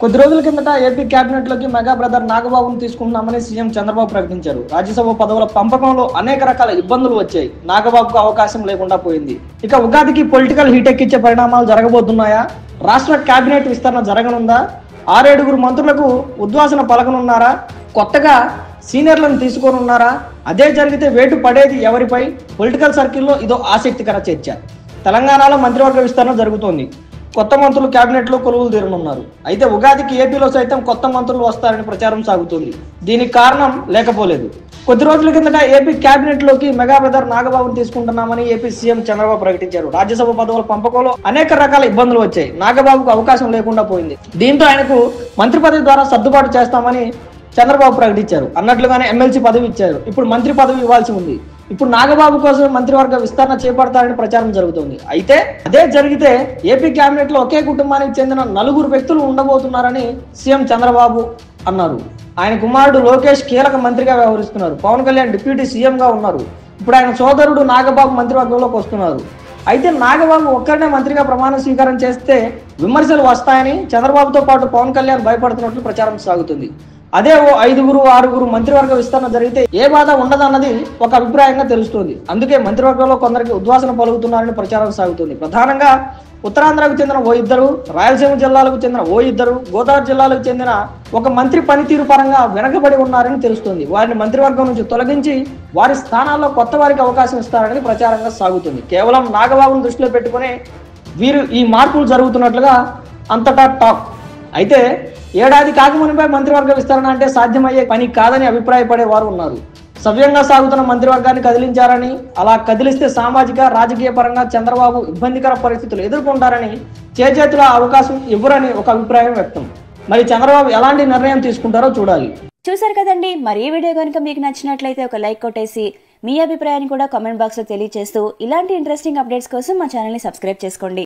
కొద్ది రోజుల కిందట ఏపీ కేబినెట్ లోకి మెగా బ్రదర్ నాగబాబును తీసుకుంటున్నామని సీఎం చంద్రబాబు ప్రకటించారు. రాజ్యసభ పదవుల పంపకంలో అనేక రకాల ఇబ్బందులు వచ్చాయి. నాగబాబుకు అవకాశం లేకుండా పోయింది. ఇక ఉగాదికి పొలిటికల్ హీట్ ఎక్కించే పరిణామాలు జరగబోతున్నాయా? రాష్ట్ర కేబినెట్ విస్తరణ జరగనుందా? 6 మంత్రులకు ఉద్వాసన పలకనున్నారా? కొత్తగా సీనియర్లను తీసుకోనున్నారా? అదే జరిగితే వేటు పడేది ఎవరిపై? పొలిటికల్ సర్కిల్లో ఇదో ఆసక్తికర చర్చ. తెలంగాణలో మంత్రివర్గ విస్తరణ జరుగుతోంది. కొత్త మంత్రులు కేబినెట్ లో కొలువులు తీరనున్నారు. అయితే ఉగాదికి ఏపీలో సైతం కొత్త మంత్రులు వస్తారని ప్రచారం సాగుతుంది. దీనికి కారణం లేకపోలేదు. కొద్ది రోజుల కిందట ఏపీ కేబినెట్ లోకి మెగా బ్రదర్ నాగబాబును తీసుకుంటున్నామని ఏపీ సీఎం చంద్రబాబు ప్రకటించారు. రాజ్యసభ పదవుల పంపకంలో అనేక రకాల ఇబ్బందులు వచ్చాయి. నాగబాబుకు అవకాశం లేకుండా పోయింది. దీంతో ఆయనకు మంత్రి పదవి ద్వారా సర్దుబాటు చేస్తామని చంద్రబాబు ప్రకటించారు. అన్నట్లుగానే ఎమ్మెల్సీ పదవి ఇచ్చారు. ఇప్పుడు మంత్రి పదవి ఇవ్వాల్సి ఉంది. ఇప్పుడు నాగబాబు కోసం మంత్రివర్గ విస్తరణ చేపడతారని ప్రచారం జరుగుతుంది. అయితే అదే జరిగితే ఏపీ కేబినెట్ లో ఒకే కుటుంబానికి చెందిన 4 వ్యక్తులు ఉండబోతున్నారని సీఎం చంద్రబాబు అన్నారు. ఆయన కుమారుడు లోకేష్ కీలక మంత్రిగా వ్యవహరిస్తున్నారు. పవన్ కళ్యాణ్ డిప్యూటీ సీఎం గా ఉన్నారు. ఇప్పుడు ఆయన సోదరుడు నాగబాబు మంత్రివర్గంలోకి వస్తున్నారు. అయితే నాగబాబు ఒక్కరినే మంత్రిగా ప్రమాణ స్వీకారం చేస్తే విమర్శలు వస్తాయని చంద్రబాబుతో పాటు పవన్ కళ్యాణ్ భయపడుతున్నట్లు ప్రచారం సాగుతుంది. అదే ఓ 5-6 మంత్రివర్గ విస్తరణ జరిగితే ఏ బాధ ఉండదన్నది ఒక అభిప్రాయంగా తెలుస్తుంది. అందుకే మంత్రివర్గంలో కొందరికి ఉద్వాసన పలుకుతున్నారని ప్రచారం సాగుతుంది. ప్రధానంగా ఉత్తరాంధ్రకు చెందిన ఓ 2, రాయలసీమ జిల్లాలకు చెందిన ఓ 2, గోదావరి జిల్లాలకు చెందిన ఒక మంత్రి పనితీరు పరంగా వెనకబడి ఉన్నారని తెలుస్తుంది. వారిని మంత్రివర్గం నుంచి తొలగించి వారి స్థానాల్లో కొత్త వారికి అవకాశం ఇస్తారని ప్రచారంగా సాగుతుంది. కేవలం నాగబాబును దృష్టిలో పెట్టుకునే వీరు ఈ మార్పులు జరుగుతున్నట్లుగా అంతటా టాక్. అయితే ఏడాది కాకమునిపై మంత్రివర్గ విస్తరణ అంటే సాధ్యమయ్యే పని కాదని అభిప్రాయపడేవారు ఉన్నారు. సవ్యంగా సాగుతున్న మంత్రివర్గాన్ని కదిలించారని, అలా కదిలిస్తే సామాజిక రాజకీయ పరంగా చంద్రబాబు ఇబ్బందికర పరిస్థితులు ఎదుర్కొంటారని, చేతుల అవకాశం ఇవ్వరని ఒక అభిప్రాయం వ్యక్తం. మరి చంద్రబాబు ఎలాంటి నిర్ణయం తీసుకుంటారో చూడాలి. చూసారు కదండి. మరి ఈ వీడియో కనుక మీకు నచ్చినట్లయితే ఒక లైక్ కొట్టేసి మీ అభిప్రాయాన్ని కూడా కామెంట్ బాక్స్ లో తెలియజేస్తూ ఇలాంటి ఇంట్రెస్టింగ్ అప్డేట్స్ కోసం మా ఛానల్ ని సబ్స్క్రైబ్ చేసుకోండి.